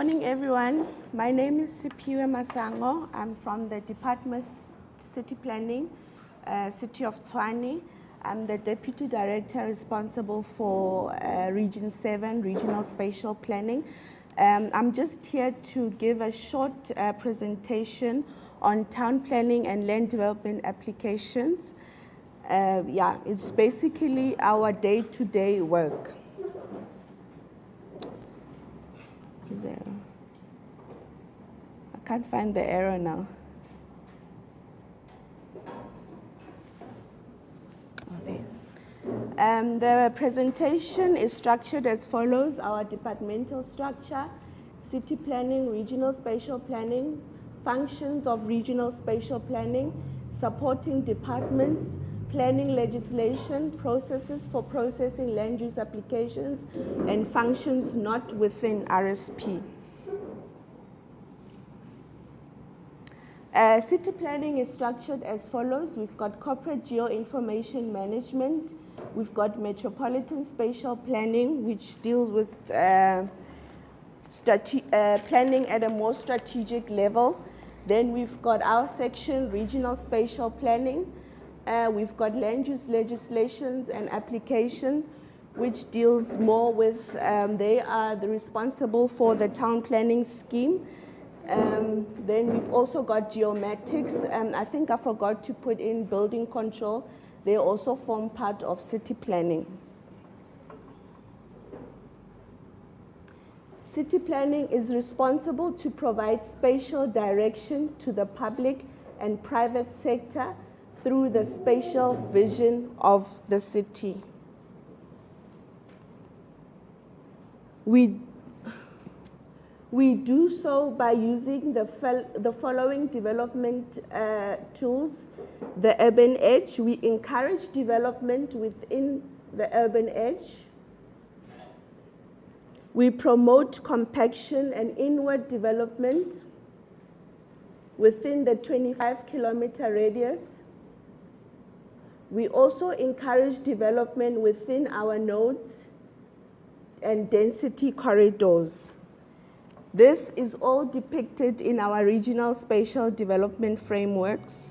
morning, everyone. My name is Siphiwe Masango. I'm from the Department of City Planning, City of Tshwane. I'm the Deputy Director responsible for Region 7, Regional Spatial Planning. I'm just here to give a short presentation on town planning and land development applications. It's basically our day-to-day work. I can't find the arrow now. The presentation is structured as follows: our departmental structure, city planning, regional spatial planning, functions of regional spatial planning, supporting departments, planning legislation, processes for processing land use applications, and functions not within RSP. City planning is structured as follows. We've got corporate geoinformation management. We've got metropolitan spatial planning, which deals with planning at a more strategic level. Then we've got our section, regional spatial planning. We've got land use legislations and applications, which deals more with, they are responsible for the town planning scheme. Then we've also got geomatics, and I think I forgot to put in building control. They also form part of city planning. City planning is responsible to provide spatial direction to the public and private sector through the spatial vision of the city. We do so by using the following development tools. The urban edge, we encourage development within the urban edge. We promote compaction and inward development within the 25-kilometer radius. We also encourage development within our nodes and density corridors. This is all depicted in our regional spatial development frameworks.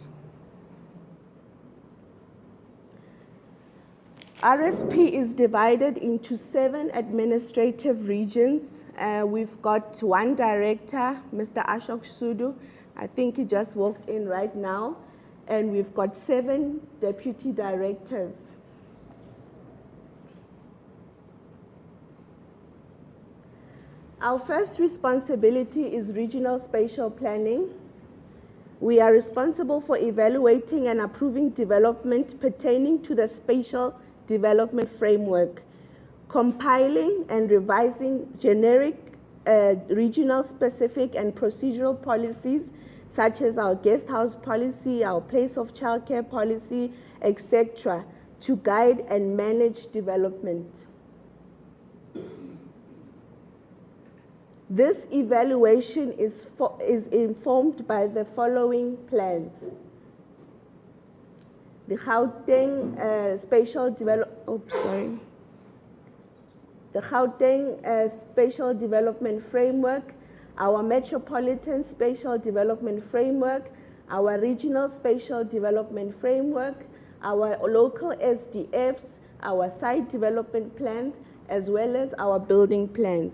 RSP is divided into 7 administrative regions. We've got one director, Mr. Ashok Sudu. I think he just walked in right now. And we've got 7 deputy directors. Our first responsibility is regional spatial planning. We are responsible for evaluating and approving development pertaining to the spatial development framework, compiling and revising generic regional specific and procedural policies such as our guest house policy, our place of childcare policy, etc., to guide and manage development. This evaluation is informed by the following plans. The Gauteng Spatial Spatial Development Framework, our Metropolitan Spatial Development Framework, our Regional Spatial Development Framework, our local SDFs, our site development plans, as well as our building plans.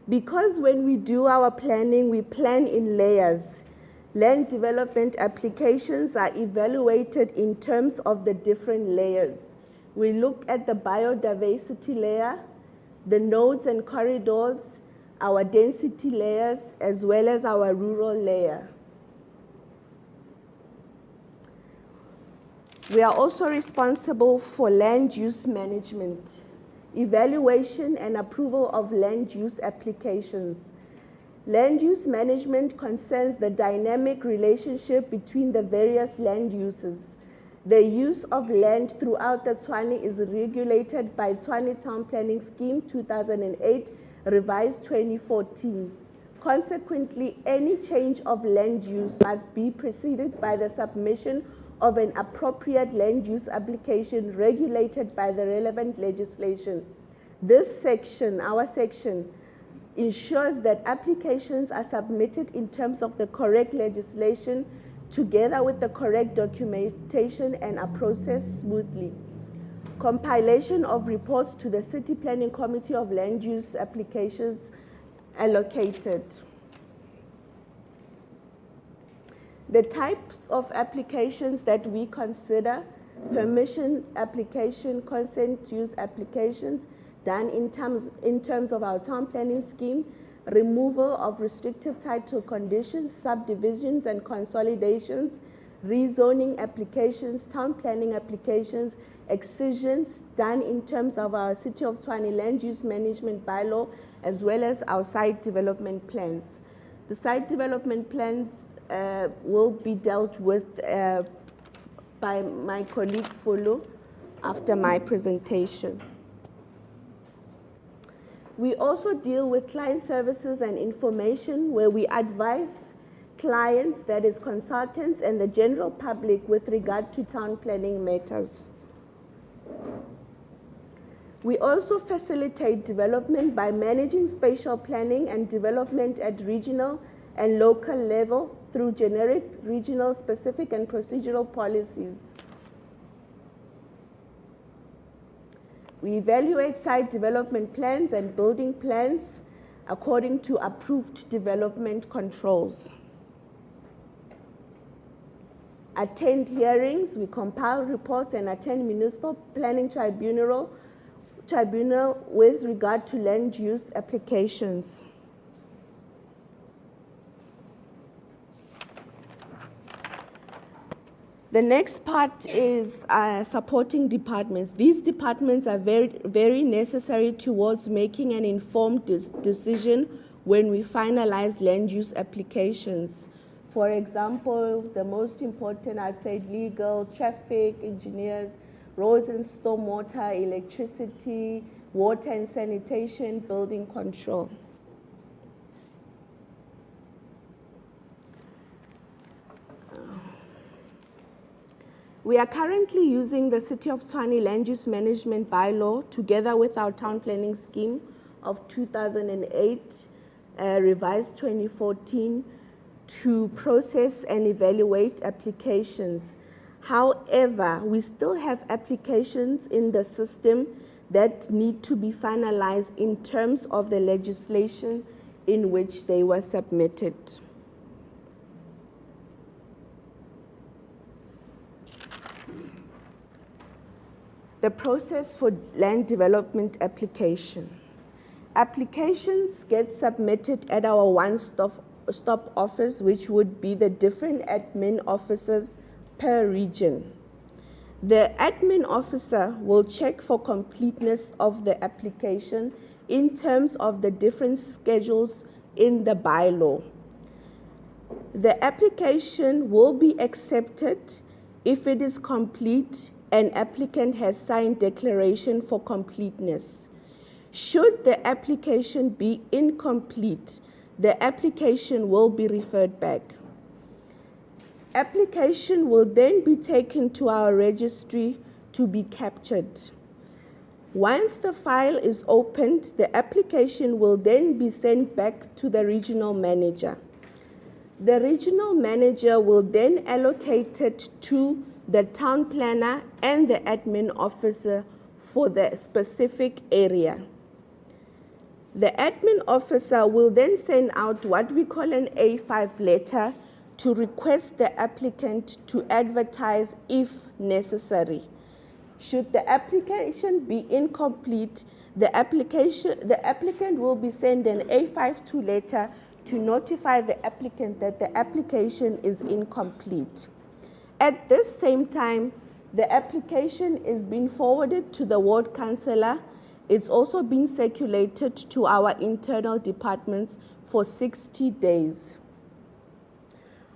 Because when we do our planning, we plan in layers. Land development applications are evaluated in terms of the different layers. We look at the biodiversity layer, the nodes and corridors, our density layers, as well as our rural layer. We are also responsible for land use management, evaluation and approval of land use applications. Land use management concerns the dynamic relationship between the various land uses. The use of land throughout the Tshwane is regulated by Tshwane Town Planning Scheme 2008, revised 2014. Consequently, any change of land use must be preceded by the submission of an appropriate land use application regulated by the relevant legislation. This section, our section, ensures that applications are submitted in terms of the correct legislation together with the correct documentation and are processed smoothly. Compilation of reports to the City Planning Committee of Land Use Applications allocated. The types of applications that we consider: permission application, consent use applications done in terms of our town planning scheme, removal of restrictive title conditions, subdivisions and consolidations, rezoning applications, town planning applications, excisions done in terms of our City of Tshwane land use management bylaw, as well as our site development plans. The site development plans will be dealt with by my colleague Fulu after my presentation. We also deal with client services and information, where we advise clients, that is consultants and the general public, with regard to town planning matters. We also facilitate development by managing spatial planning and development at regional and local level through generic, regional, specific and procedural policies. We evaluate site development plans and building plans according to approved development controls. Attend hearings, we compile reports and attend municipal planning tribunal with regard to land use applications. The next part is supporting departments. These departments are very necessary towards making an informed decision when we finalize land use applications. For example, the most important, I'd say, legal, traffic, engineers, roads and stormwater, electricity, water and sanitation, building control. We are currently using the City of Tshwane Land Use Management Bylaw together with our town planning scheme of 2008, revised 2014, to process and evaluate applications. However, we still have applications in the system that need to be finalized in terms of the legislation in which they were submitted. The process for land development application. Applications get submitted at our one-stop office, which would be the different admin officers per region. The admin officer will check for completeness of the application in terms of the different schedules in the bylaw. The application will be accepted if it is complete an applicant has signed declaration for completeness. Should the application be incomplete, the application will be referred back. Application will then be taken to our registry to be captured. Once the file is opened, the application will then be sent back to the regional manager. The regional manager will then allocate it to the town planner and the admin officer for the specific area. The admin officer will then send out what we call an A5 letter to request the applicant to advertise if necessary. Should the application be incomplete, the applicant will be sent an A52 letter to notify the applicant that the application is incomplete. At this same time, the application is being forwarded to the ward councillor. It's also being circulated to our internal departments for 60 days.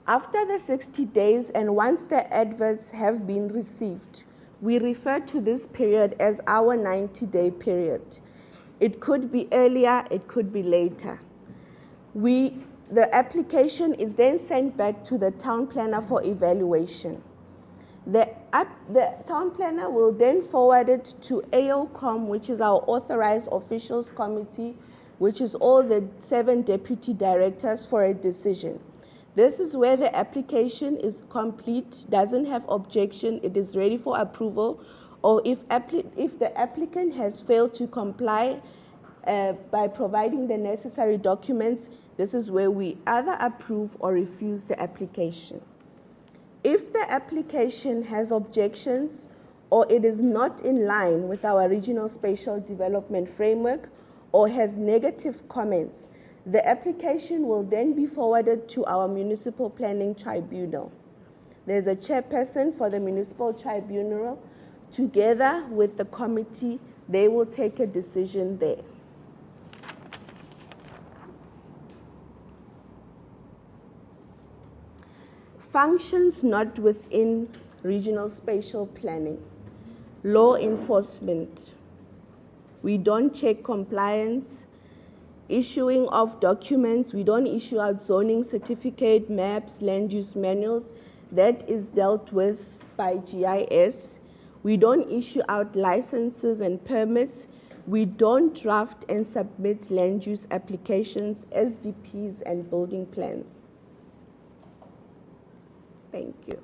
After the 60 days, and once the adverts have been received, we refer to this period as our 90-day period. It could be earlier, it could be later. The application is then sent back to the town planner for evaluation. The town planner will then forward it to AOCOM, which is our Authorized Officials Committee, which is all the 7 deputy directors, for a decision. This is where the application is complete, doesn't have objection, it is ready for approval, or if the applicant has failed to comply by providing the necessary documents, this is where we either approve or refuse the application. If the application has objections or it is not in line with our regional spatial development framework or has negative comments, the application will then be forwarded to our municipal planning tribunal. There's a chairperson for the municipal tribunal. Together with the committee, they will take a decision there. Functions not within regional spatial planning. Law enforcement. We don't check compliance. Issuing of documents. We don't issue out zoning certificate, maps, land use manuals. That is dealt with by GIS. We don't issue out licenses and permits. We don't draft and submit land use applications, SDPs, and building plans. Thank you.